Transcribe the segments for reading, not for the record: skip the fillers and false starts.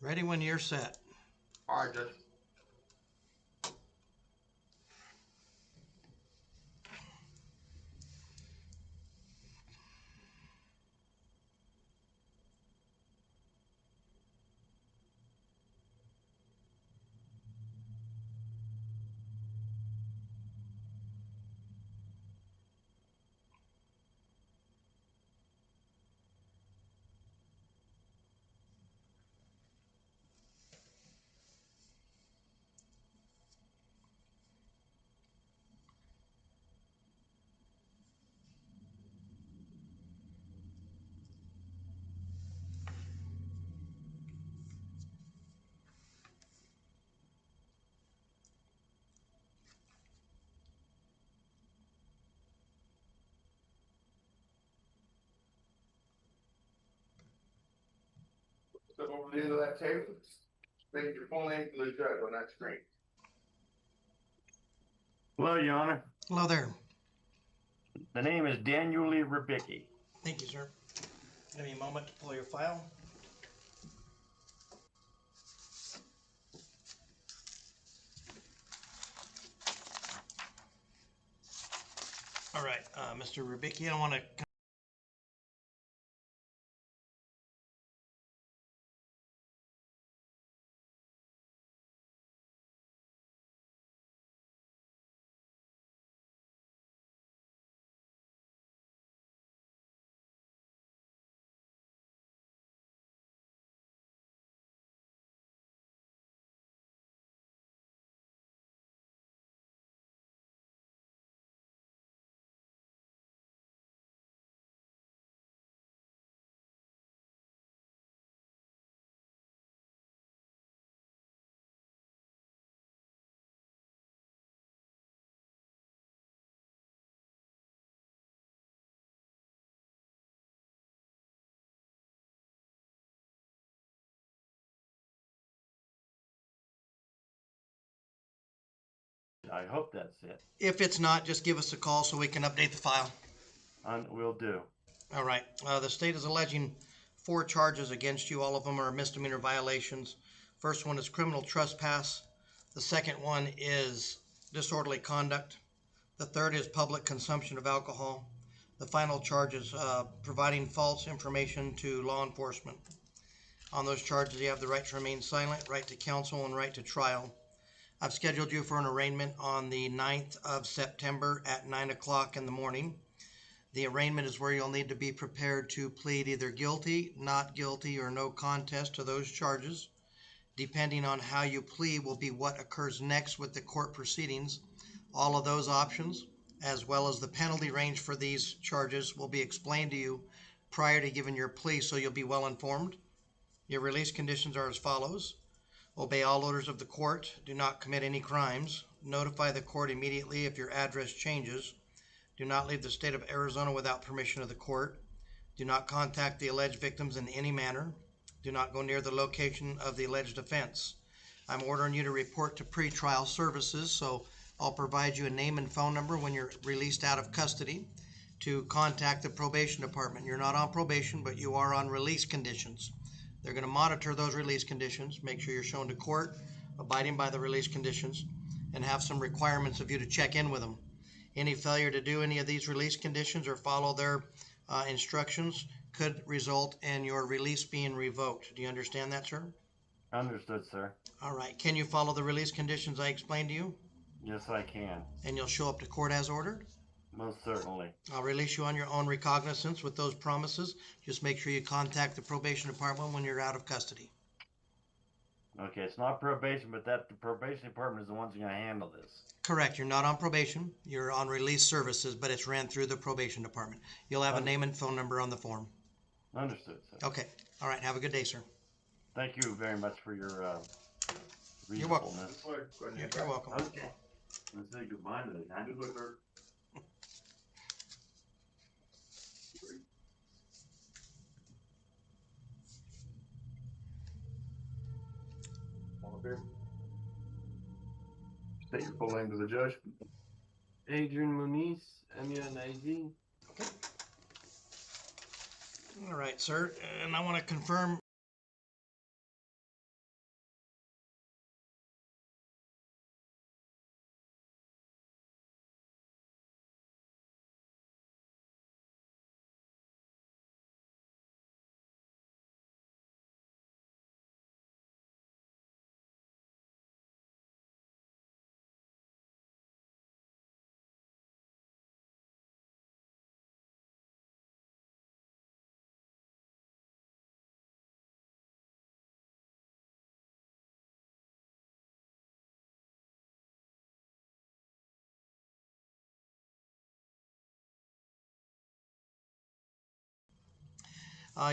Ready when you're set. All right, Judge. Step over the end of that table. State your full name to the judge on that screen. Hello, Your Honor. Hello there. The name is Daniel Ribicki. Thank you, sir. Give me a moment to pull your file. All right, Mr. Ribicki, I want to... I hope that's it. If it's not, just give us a call so we can update the file. Will do. All right. The state is alleging 4 charges against you. All of them are misdemeanor violations. First one is criminal trespass. The second one is disorderly conduct. The third is public consumption of alcohol. The final charge is providing false information to law enforcement. On those charges, you have the right to remain silent, right to counsel, and right to trial. I've scheduled you for an arraignment on the 9th of September at 9 o'clock in the morning. The arraignment is where you'll need to be prepared to plead either guilty, not guilty, or no contest to those charges. Depending on how you plead will be what occurs next with the court proceedings. All of those options, as well as the penalty range for these charges, will be explained to you prior to giving your plea, so you'll be well informed. Your release conditions are as follows. Obey all orders of the court. Do not commit any crimes. Notify the court immediately if your address changes. Do not leave the state of Arizona without permission of the court. Do not contact the alleged victims in any manner. Do not go near the location of the alleged offense. I'm ordering you to report to pretrial services, so I'll provide you a name and phone number when you're released out of custody to contact the probation department. You're not on probation, but you are on release conditions. They're going to monitor those release conditions, make sure you're shown to court, abiding by the release conditions, and have some requirements of you to check in with them. Any failure to do any of these release conditions or follow their instructions could result in your release being revoked. Do you understand that, sir? Understood, sir. All right. Can you follow the release conditions I explained to you? Yes, I can. And you'll show up to court as ordered? Most certainly. I'll release you on your own recognizance with those promises. Just make sure you contact the probation department when you're out of custody. Okay, it's not probation, but the probation department is the ones who are going to handle this. Correct. You're not on probation. You're on release services, but it's ran through the probation department. You'll have a name and phone number on the form. Understood, sir. Okay. All right. Have a good day, sir. Thank you very much for your You're welcome. reasonableness. You're welcome. Okay. Let's say goodbye to the guy. State your full name to the judge. Adrian Muniz, MUNIZ. Okay. All right, sir. And I want to confirm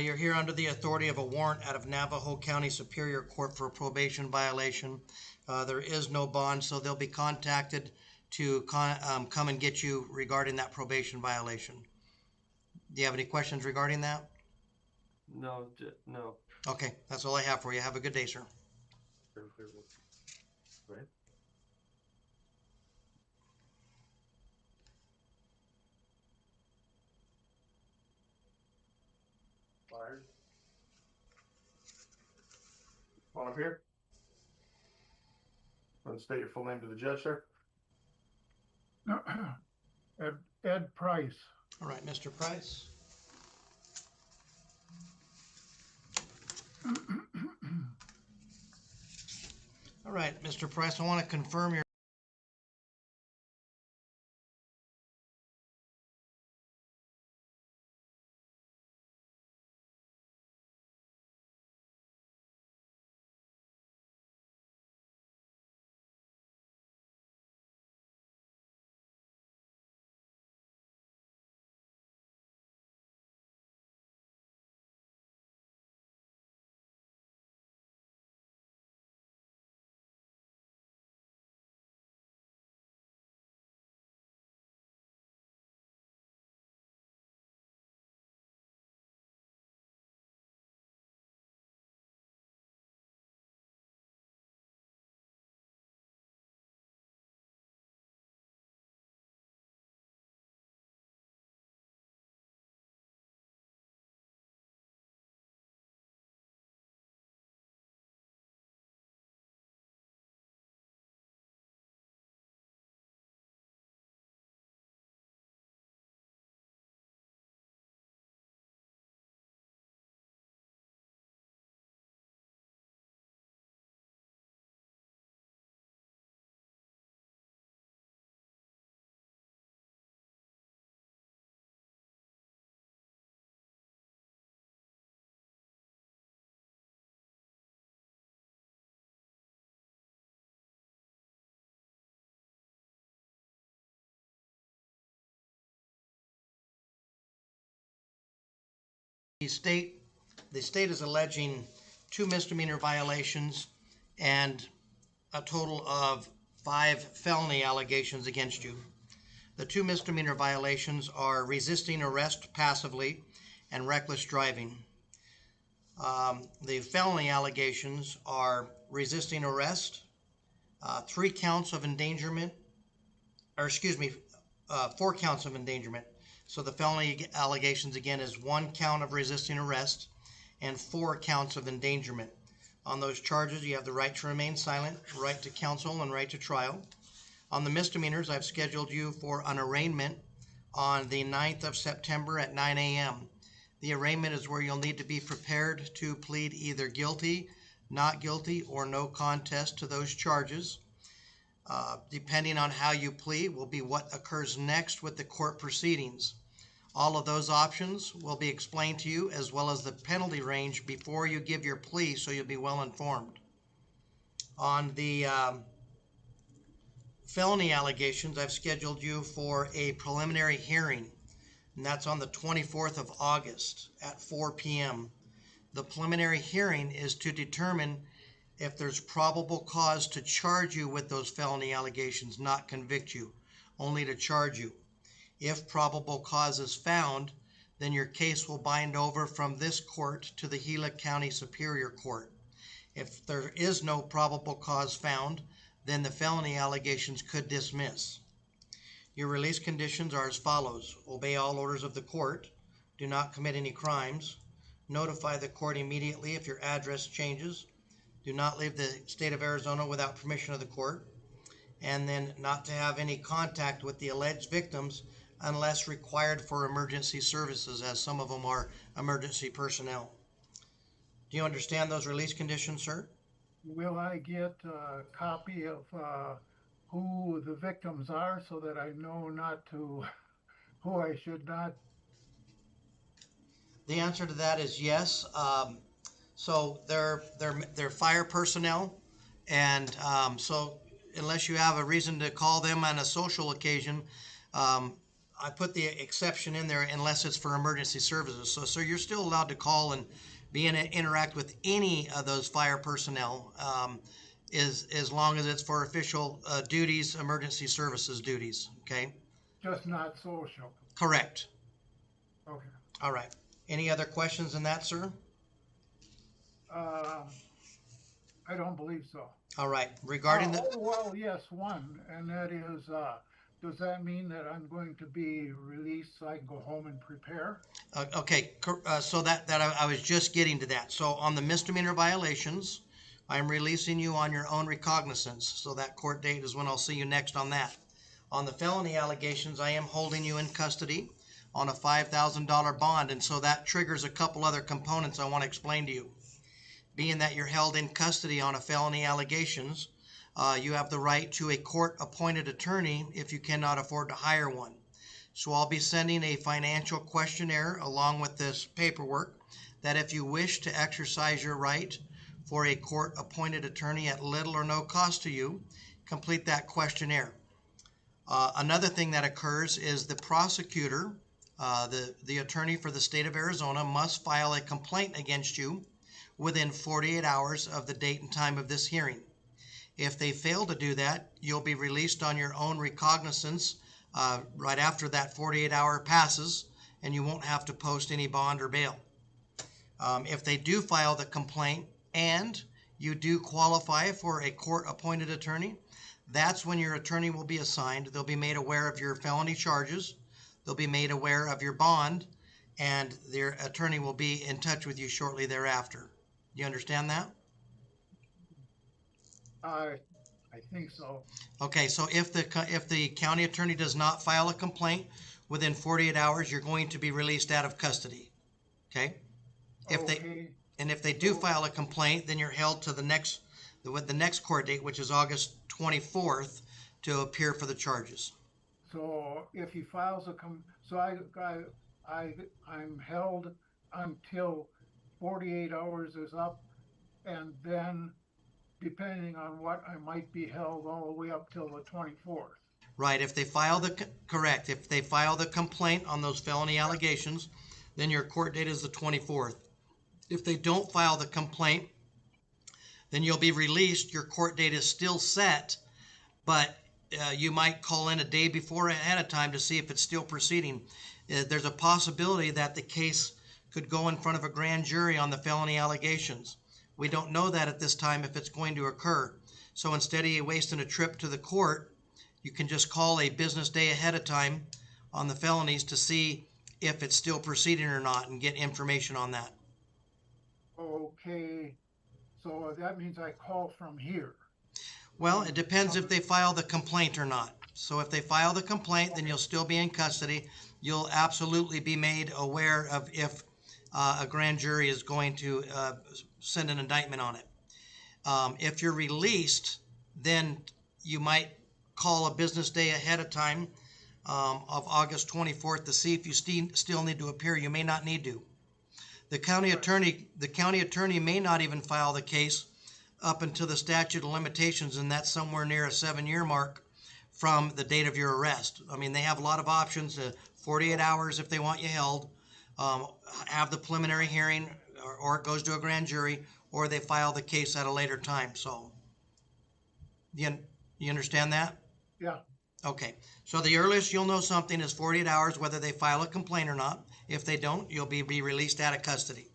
You're here under the authority of a warrant out of Navajo County Superior Court for a probation violation. There is no bond, so they'll be contacted to come and get you regarding that probation violation. Do you have any questions regarding that? No, no. Okay, that's all I have for you. Have a good day, sir. Right. Fired. Come on up here. Want to state your full name to the judge, sir? Ed Price. All right, Mr. Price. All right, Mr. Price, I want to confirm your the state is alleging 2 misdemeanor violations and a total of 5 felony allegations against you. The 2 misdemeanor violations are resisting arrest passively and reckless driving. The felony allegations are resisting arrest, 3 counts of endangerment, or excuse me, 4 counts of endangerment. So the felony allegations again is 1 count of resisting arrest and 4 counts of endangerment. On those charges, you have the right to remain silent, right to counsel, and right to trial. On the misdemeanors, I've scheduled you for an arraignment on the 9th of September at 9 a.m. The arraignment is where you'll need to be prepared to plead either guilty, not guilty, or no contest to those charges. Depending on how you plead will be what occurs next with the court proceedings. All of those options will be explained to you, as well as the penalty range before you give your plea, so you'll be well informed. On the felony allegations, I've scheduled you for a preliminary hearing, and that's on the 24th of August at 4 p.m. The preliminary hearing is to determine if there's probable cause to charge you with those felony allegations, not convict you, only to charge you. If probable cause is found, then your case will bind over from this court to the Gila County Superior Court. If there is no probable cause found, then the felony allegations could dismiss. Your release conditions are as follows: obey all orders of the court, do not commit any crimes, notify the court immediately if your address changes, do not leave the state of Arizona without permission of the court, and then not to have any contact with the alleged victims unless required for emergency services, as some of them are emergency personnel. Do you understand those release conditions, sir? Will I get a copy of who the victims are so that I know not to, who I should not? The answer to that is yes. So they're fire personnel, and so unless you have a reason to call them on a social occasion, I put the exception in there unless it's for emergency services. So, sir, you're still allowed to call and interact with any of those fire personnel, as long as it's for official duties, emergency services duties. Okay. Just not social. Correct. Okay. All right. Any other questions in that, sir? I don't believe so. All right. Regarding the Well, yes, one, and that is, does that mean that I'm going to be released so I can go home and prepare? okay, so I was just getting to that. So on the misdemeanor violations, I'm releasing you on your own recognizance. So that court date is when I'll see you next on that. On the felony allegations, I am holding you in custody on a $5,000 bond, and so that triggers a couple other components I want to explain to you. Being that you're held in custody on a felony allegations, you have the right to a court-appointed attorney if you cannot afford to hire one. So I'll be sending a financial questionnaire along with this paperwork that if you wish to exercise your right for a court-appointed attorney at little or no cost to you, complete that questionnaire. Another thing that occurs is the prosecutor, the attorney for the state of Arizona, must file a complaint against you within 48 hours of the date and time of this hearing. If they fail to do that, you'll be released on your own recognizance right after that 48-hour passes, and you won't have to post any bond or bail. If they do file the complaint and you do qualify for a court-appointed attorney, that's when your attorney will be assigned. They'll be made aware of your felony charges. They'll be made aware of your bond, and their attorney will be in touch with you shortly thereafter. You understand that? I think so. Okay, so if the county attorney does not file a complaint within 48 hours, you're going to be released out of custody. Okay? If they do file a complaint, then you're held to the next court date, which is August 24th, to appear for the charges. So if he files I'm held until 48 hours is up, and then depending on what, I might be held all the way up till the 24th. Right. If they file if they file the complaint on those felony allegations, then your court date is the 24th. If they don't file the complaint, then you'll be released. Your court date is still set, but you might call in a day before ahead of time to see if it's still proceeding. There's a possibility that the case could go in front of a grand jury on the felony allegations. We don't know that at this time if it's going to occur. So instead of you wasting a trip to the court, you can just call a business day ahead of time on the felonies to see if it's still proceeding or not and get information on that. Okay, so that means I call from here. Well, it depends if they file the complaint or not. So if they file the complaint, then you'll still be in custody. You'll absolutely be made aware of if a grand jury is going to send an indictment on it. If you're released, then you might call a business day ahead of time of August 24th to see if you still need to appear. You may not need to. The county attorney may not even file the case up until the statute of limitations, and that's somewhere near a 7-year mark from the date of your arrest. I mean, they have a lot of options, 48 hours if they want you held, have the preliminary hearing, or it goes to a grand jury, or they file the case at a later time. So, you understand that? Yeah. Okay. So the earliest you'll know something is 48 hours, whether they file a complaint or not. If they don't, you'll be released out of custody.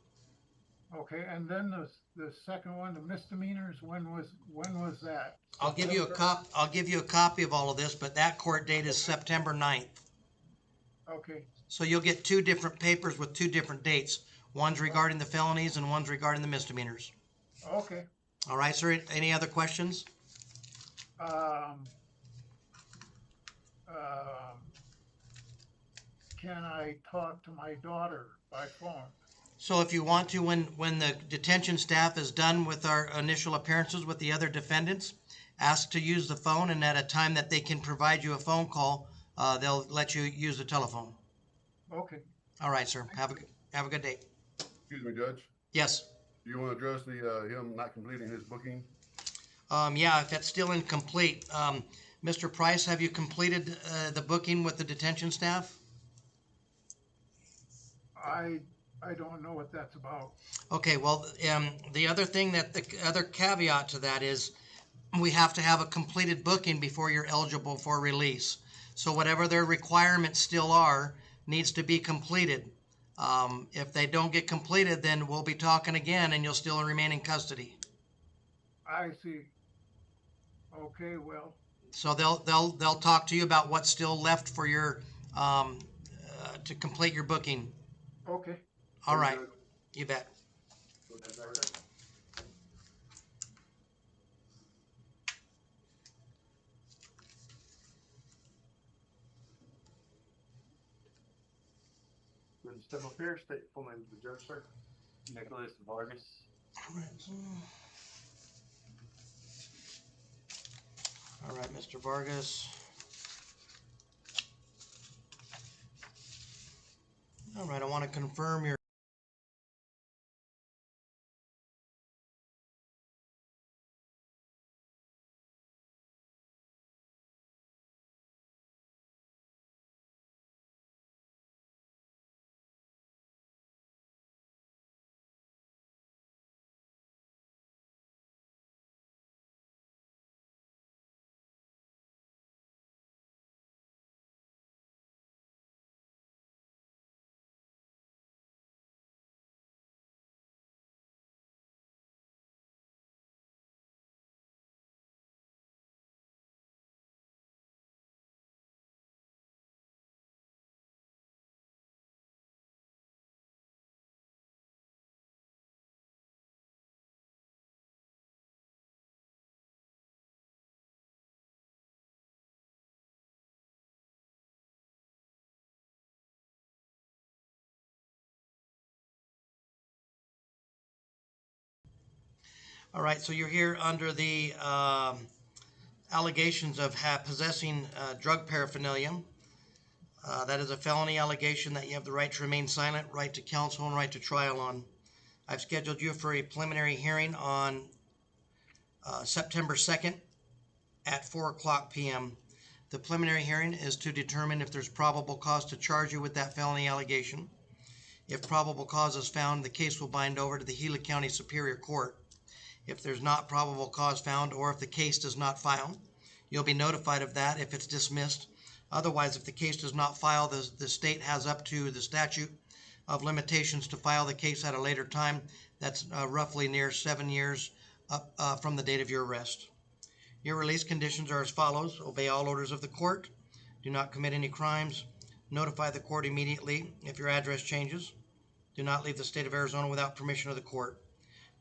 Okay, and then the second one, the misdemeanors, when was that? I'll give you a copy of all of this, but that court date is September 9th. Okay. So you'll get 2 different papers with 2 different dates. One's regarding the felonies and one's regarding the misdemeanors. Okay. All right, sir. Any other questions? Can I talk to my daughter by phone? So if you want to, when the detention staff is done with our initial appearances with the other defendants, ask to use the phone, and at a time that they can provide you a phone call, they'll let you use the telephone. Okay. All right, sir. Have a good day. Excuse me, Judge. Yes. Do you want to address him not completing his booking? Yeah, if that's still incomplete, Mr. Price, have you completed the booking with the detention staff? I don't know what that's about. Okay, well, the other thing the other caveat to that is we have to have a completed booking before you're eligible for release. So whatever their requirements still are needs to be completed. If they don't get completed, then we'll be talking again and you'll still remain in custody. I see. Okay, well, So they'll talk to you about what's still left for your to complete your booking. okay. All right, you bet. Would you step up here, state your full name to the judge, sir? Nicholas Vargas. All right, Mr. Vargas. All right, I want to confirm your All right, so you're here under the allegations of possessing drug paraphernalia. That is a felony allegation that you have the right to remain silent, right to counsel, and right to trial on. I've scheduled you for a preliminary hearing on September 2nd at 4:00 p.m. The preliminary hearing is to determine if there's probable cause to charge you with that felony allegation. If probable cause is found, the case will bind over to the Gila County Superior Court. If there's not probable cause found, or if the case does not file, you'll be notified of that if it's dismissed. Otherwise, if the case does not file, the state has up to the statute of limitations to file the case at a later time. That's roughly near 7 years from the date of your arrest. Your release conditions are as follows. Obey all orders of the court. Do not commit any crimes. Notify the court immediately if your address changes. Do not leave the state of Arizona without permission of the court.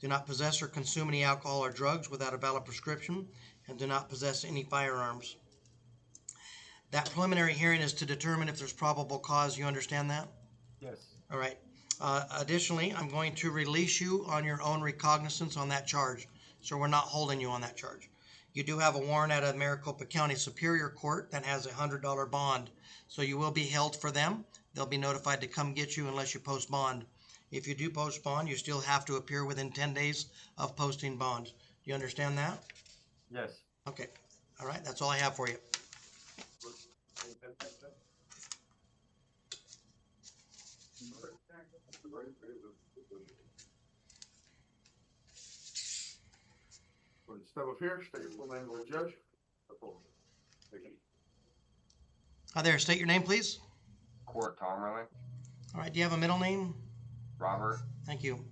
Do not possess or consume any alcohol or drugs without a valid prescription, and do not possess any firearms. That preliminary hearing is to determine if there's probable cause. You understand that? Yes. All right. Additionally, I'm going to release you on your own recognizance on that charge, so we're not holding you on that charge. You do have a warrant out of Maricopa County Superior Court that has a $100 bond, so you will be held for them. They'll be notified to come get you unless you post bond. If you do post bond, you still have to appear within 10 days of posting bond. Do you understand that? Yes. Okay. All right. That's all I have for you. Would you step up here, state your full name to the judge? Thank you. Hi there. State your name, please. Court Tomerlin, All right. Do you have a middle name? Robert. Thank you.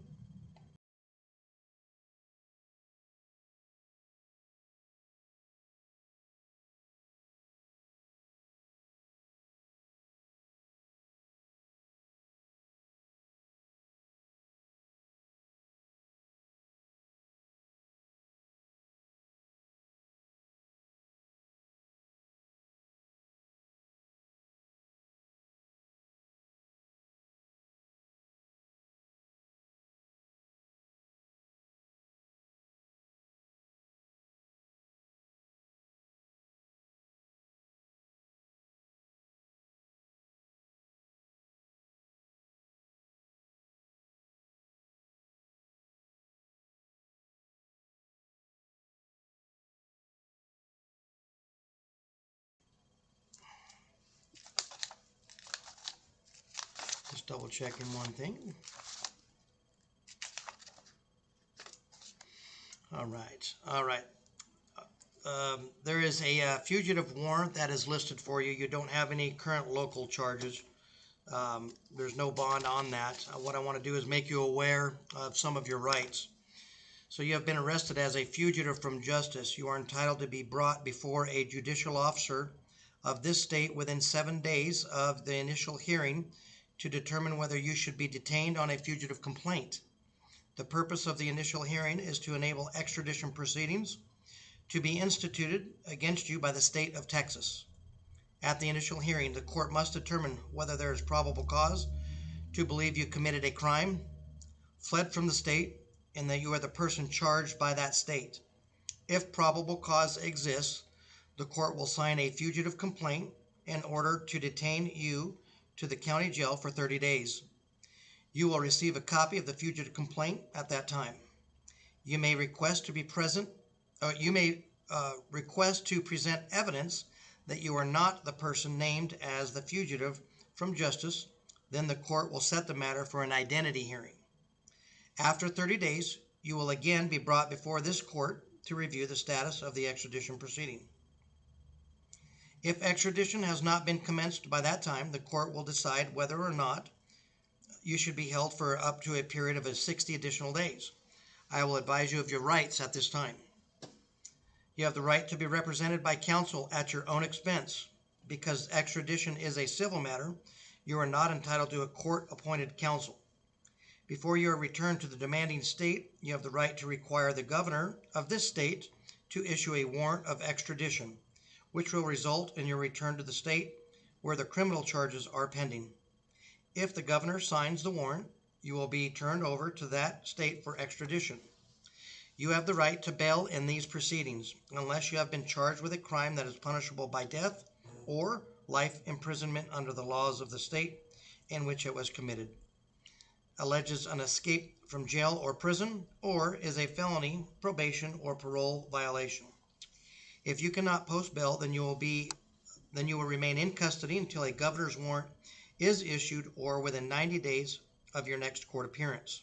double checking one thing. All right. There is a fugitive warrant that is listed for you. You don't have any current local charges. There's no bond on that. What I want to do is make you aware of some of your rights. So you have been arrested as a fugitive from justice. You are entitled to be brought before a judicial officer of this state within 7 days of the initial hearing to determine whether you should be detained on a fugitive complaint. The purpose of the initial hearing is to enable extradition proceedings to be instituted against you by the state of Texas. At the initial hearing, the court must determine whether there is probable cause to believe you committed a crime, fled from the state, and that you are the person charged by that state. If probable cause exists, the court will sign a fugitive complaint in order to detain you to the county jail for 30 days. You will receive a copy of the fugitive complaint at that time. You may request to be present, request to present evidence that you are not the person named as the fugitive from justice. Then the court will set the matter for an identity hearing. After 30 days, you will again be brought before this court to review the status of the extradition proceeding. If extradition has not been commenced by that time, the court will decide whether or not you should be held for up to a period of 60 additional days. I will advise you of your rights at this time. You have the right to be represented by counsel at your own expense. Because extradition is a civil matter, you are not entitled to a court-appointed counsel. Before you are returned to the demanding state, you have the right to require the governor of this state to issue a warrant of extradition, which will result in your return to the state where the criminal charges are pending. If the governor signs the warrant, you will be turned over to that state for extradition. You have the right to bail in these proceedings unless you have been charged with a crime that is punishable by death or life imprisonment under the laws of the state in which it was committed, alleges an escape from jail or prison, or is a felony, probation, or parole violation. If you cannot post bail, then you will remain in custody until a governor's warrant is issued or within 90 days of your next court appearance.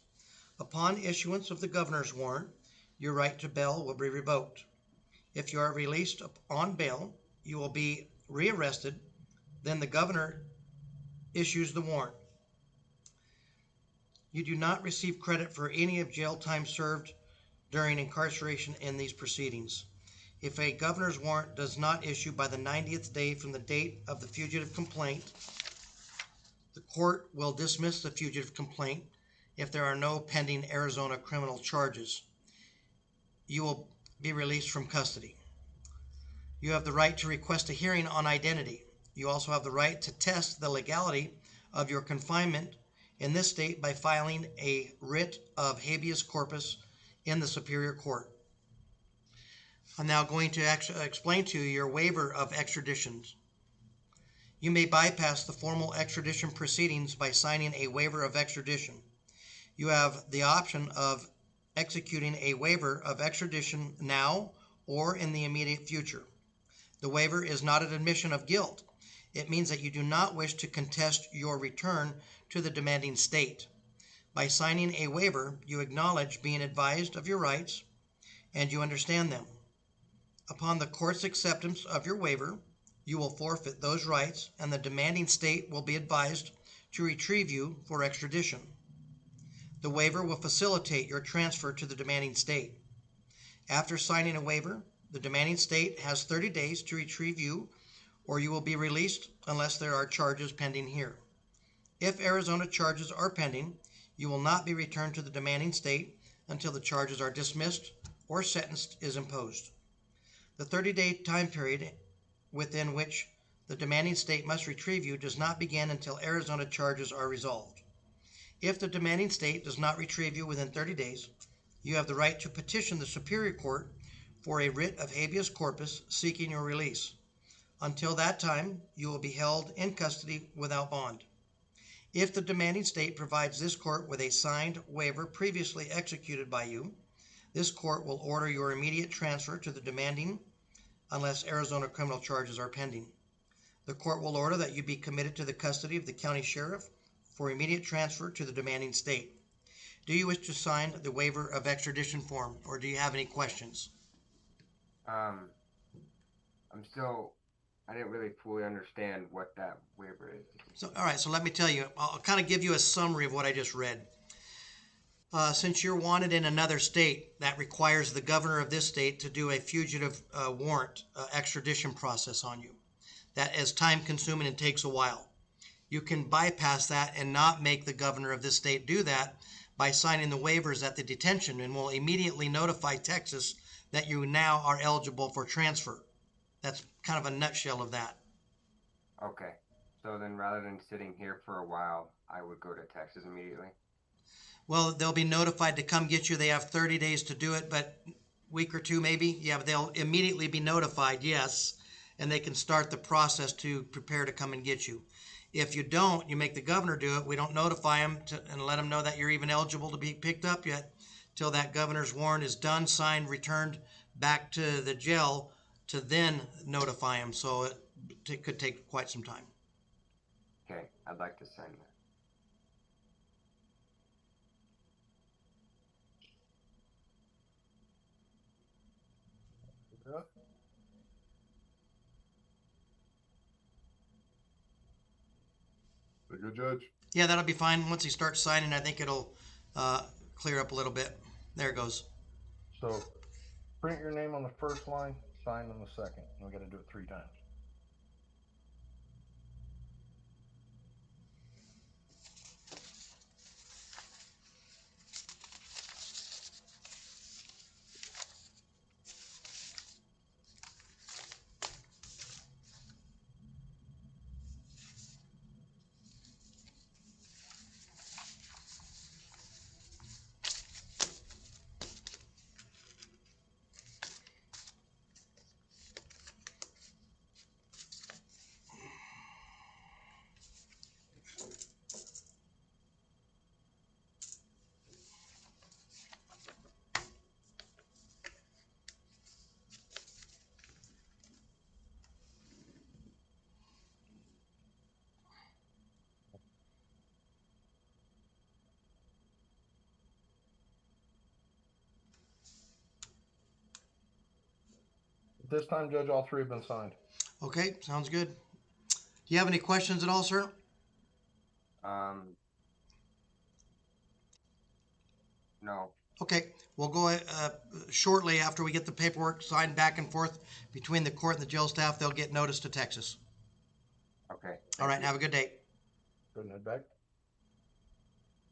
Upon issuance of the governor's warrant, your right to bail will be revoked. If you are released on bail, you will be rearrested. Then the governor issues the warrant. You do not receive credit for any of jail time served during incarceration in these proceedings. If a governor's warrant does not issue by the 90th day from the date of the fugitive complaint, the court will dismiss the fugitive complaint if there are no pending Arizona criminal charges. You will be released from custody. You have the right to request a hearing on identity. You also have the right to test the legality of your confinement in this state by filing a writ of habeas corpus in the Superior Court. I'm now going to explain to you your waiver of extraditions. You may bypass the formal extradition proceedings by signing a waiver of extradition. You have the option of executing a waiver of extradition now or in the immediate future. The waiver is not an admission of guilt. It means that you do not wish to contest your return to the demanding state. By signing a waiver, you acknowledge being advised of your rights and you understand them. Upon the court's acceptance of your waiver, you will forfeit those rights and the demanding state will be advised to retrieve you for extradition. The waiver will facilitate your transfer to the demanding state. After signing a waiver, the demanding state has 30 days to retrieve you or you will be released unless there are charges pending here. If Arizona charges are pending, you will not be returned to the demanding state until the charges are dismissed or sentence is imposed. The 30-day time period within which the demanding state must retrieve you does not begin until Arizona charges are resolved. If the demanding state does not retrieve you within 30 days, you have the right to petition the Superior Court for a writ of habeas corpus seeking your release. Until that time, you will be held in custody without bond. If the demanding state provides this court with a signed waiver previously executed by you, this court will order your immediate transfer to the demanding unless Arizona criminal charges are pending. The court will order that you be committed to the custody of the county sheriff for immediate transfer to the demanding state. Do you wish to sign the waiver of extradition form, or do you have any questions? I didn't really fully understand what that waiver is. So, all right, so let me tell you, I'll kind of give you a summary of what I just read. Since you're wanted in another state, that requires the governor of this state to do a fugitive warrant extradition process on you. That is time consuming and takes a while. You can bypass that and not make the governor of this state do that by signing the waivers at the detention, and will immediately notify Texas that you now are eligible for transfer. That's kind of a nutshell of that. Okay. So then rather than sitting here for a while, I would go to Texas immediately? Well, they'll be notified to come get you. They have 30 days to do it, but week or two maybe. Yeah, but they'll immediately be notified, yes, and they can start the process to prepare to come and get you. If you don't, you make the governor do it. We don't notify him and let him know that you're even eligible to be picked up yet till that governor's warrant is done, signed, returned back to the jail to then notify him. So it could take quite some time. Okay, I'd like to sign that. The good judge? Yeah, that'll be fine. Once he starts signing, I think it'll clear up a little bit. There it goes. So print your name on the first line, sign on the second. We got to do it 3 times. This time, Judge, all 3 have been signed. Okay, sounds good. Do you have any questions at all, sir? No. Okay, we'll go shortly after we get the paperwork signed back and forth between the court and the jail staff. They'll get notice to Texas. Okay. All right, have a good day. Go ahead and head back.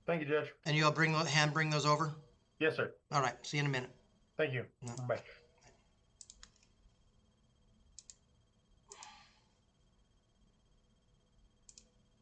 Thank you, Judge. And you'll bring those over? Yes, sir. All right, see you in a minute. Thank you. No. Bye.